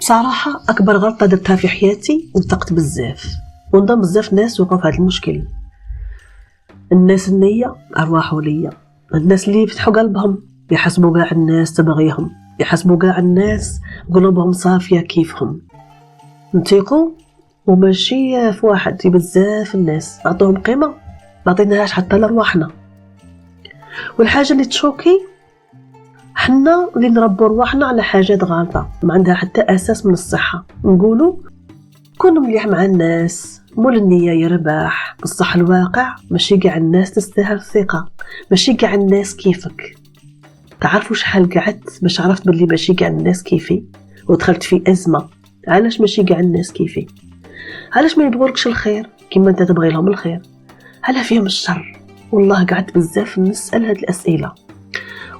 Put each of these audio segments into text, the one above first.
بصراحة أكبر غلطة درتها في حياتي وثقت بزاف، ونظن بزاف ناس وقعوا في هذا المشكل. الناس النية أرواح ولية، الناس اللي يفتحوا قلبهم يحسبوا قاع الناس تبغيهم، يحسبوا قاع الناس قلوبهم صافية كيفهم، نتيقوا وماشي في واحد، في بزاف الناس نعطوهم قيمة ما عطيناهاش حتى لرواحنا. والحاجة اللي تشوكي حنا اللي نربو رواحنا على حاجات غلطة ما عندها حتى أساس من الصحة. نقولوا كون مليح مع الناس، مول النية يربح، بصح الواقع ماشي قاع الناس تستاهل الثقة، ماشي قاع الناس كيفك. تعرفوا شحال قعدت باش عرفت باللي ماشي قاع الناس كيفي ودخلت في أزمة؟ علاش ماشي قاع الناس كيفي؟ علاش ما يبغولكش الخير كيما انت تبغي لهم الخير؟ على فيهم الشر؟ والله قعدت بزاف نسأل هاد الأسئلة،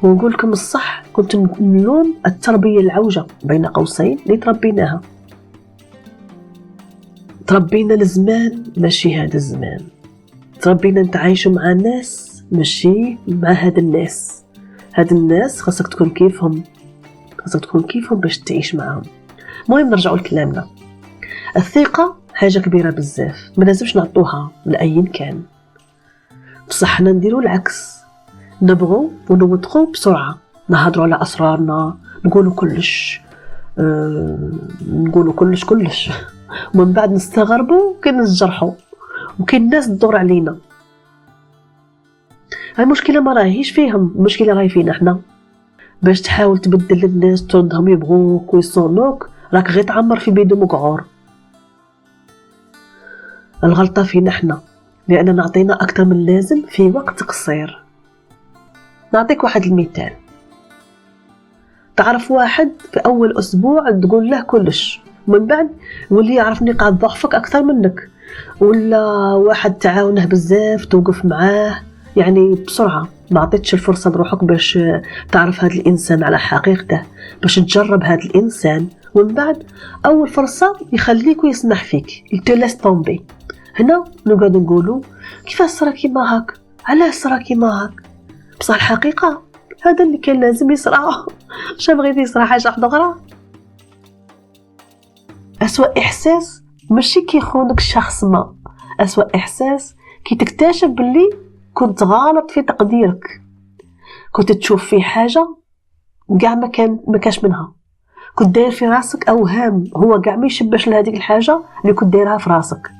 ونقول لكم الصح كنت نلوم التربية العوجة بين قوسين اللي تربيناها. تربينا لزمان ماشي هذا الزمان، تربينا نتعايشوا مع ناس ماشي مع هاد الناس. هاد الناس خاصك تكون كيفهم، خاصك تكون كيفهم باش تعيش معهم. المهم نرجعوا لكلامنا. الثقة حاجة كبيرة بزاف، ما لازمش نعطوها لأي كان، بصح حنا نديروا العكس، نبغوا ونوثقوا بسرعة، نهضروا على أسرارنا، نقولوا كلش نقولوا كلش ومن بعد نستغربوا كي نجرحوا وكاين ناس تدور علينا. المشكلة ما راهيش فيهم، المشكلة راهي فينا حنا. باش تحاول تبدل الناس تردهم يبغوك ويصونوك، راك غير تعمر في بيدهم وقعور. الغلطة فينا حنا لأننا نعطينا أكثر من اللازم في وقت قصير. نعطيك واحد المثال. تعرف واحد في أول أسبوع تقول له كلش، ومن بعد واللي يعرف نقاط ضعفك أكثر منك، ولا واحد تعاونه بزاف توقف معاه يعني بسرعة، ما عطيتش الفرصة لروحك باش تعرف هذا الإنسان على حقيقته، باش تجرب هذا الإنسان، ومن بعد أول فرصة يخليك ويسمح فيك، يتلاس طومبي. هنا نقعد نقولوا كيفاش صرا كيما هاك، علاش صرا كيما هاك؟ بصح الحقيقة هذا اللي كان لازم يصرا. شا بغيت يصرا حاجة أخرى؟ أسوأ إحساس ماشي كي يخونك شخص ما، أسوأ إحساس كي تكتشف باللي كنت غلط في تقديرك، كنت تشوف في حاجة قاع ما كاش منها، كنت داير في راسك أوهام هو قاع ما يشبش لهذيك الحاجة اللي كنت دايرها في راسك.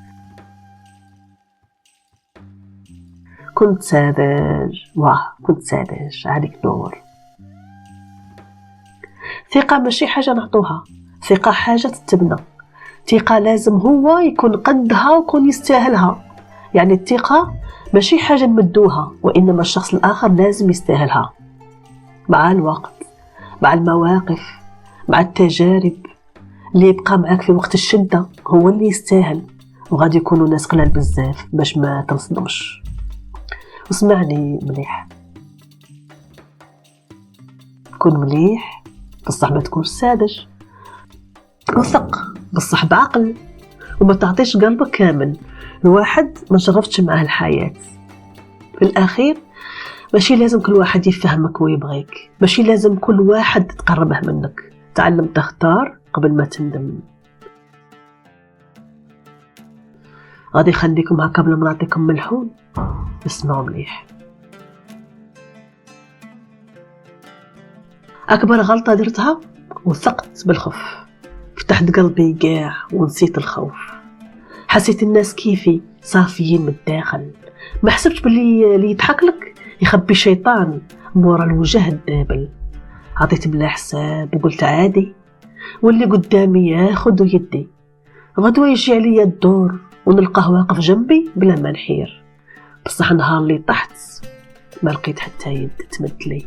كنت ساذج، كنت ساذج عليك نور. ثقة ماشي حاجة نعطوها، ثقة حاجة تتبنى. ثقة لازم هو يكون قدها ويكون يستاهلها، يعني الثقة ماشي حاجة نمدوها، وإنما الشخص الآخر لازم يستاهلها. مع الوقت، مع المواقف، مع التجارب، اللي يبقى معك في وقت الشدة هو اللي يستاهل. وغادي يكونوا ناس قلال بزاف باش ما تنصدمش. اسمعني مليح، كون مليح بصح ما تكونش ساذج، وثق بصح بعقل، وما تعطيش قلبك كامل لواحد ما جربتش معاه الحياة. في الأخير ماشي لازم كل واحد يفهمك ويبغيك، ماشي لازم كل واحد تقربه منك. تعلم تختار قبل ما تندم. غادي خليكم هكا قبل ما نعطيكم ملحون، اسمعوا مليح. أكبر غلطة درتها وثقت بالخوف، فتحت قلبي قاع ونسيت الخوف. حسيت الناس كيفي صافيين من الداخل، ما حسبت باللي اللي يضحك لك يخبي شيطان مورا الوجه الدابل. عطيت بلا حساب وقلت عادي، واللي قدامي ياخد ويدي، غدوة يجي عليا الدور ونلقاه واقف جنبي بلا ما نحير. بصح نهار اللي طحت ما لقيت حتى يد تمدلي.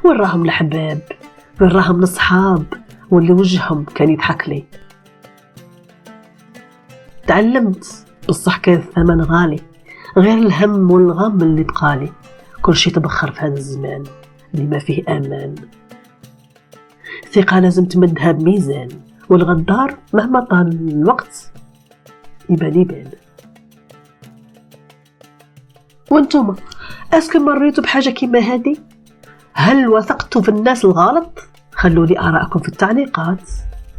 وين راهم الحباب، وين راهم الصحاب واللي وجههم كان يضحك لي؟ تعلمت بصح كان الثمن غالي، غير الهم والغم اللي بقالي. كل شي تبخر في هذا الزمان اللي ما فيه امان. ثقة لازم تمدها بميزان، والغدار مهما طال الوقت يبان. وانتم اسكو مريتوا بحاجة كيما هذه؟ هل وثقتوا في الناس الغلط خلوا لي آراءكم في التعليقات.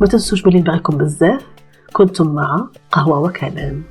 ما تنسوش بلي نبغيكم بزاف. كنتم مع قهوة وكلام.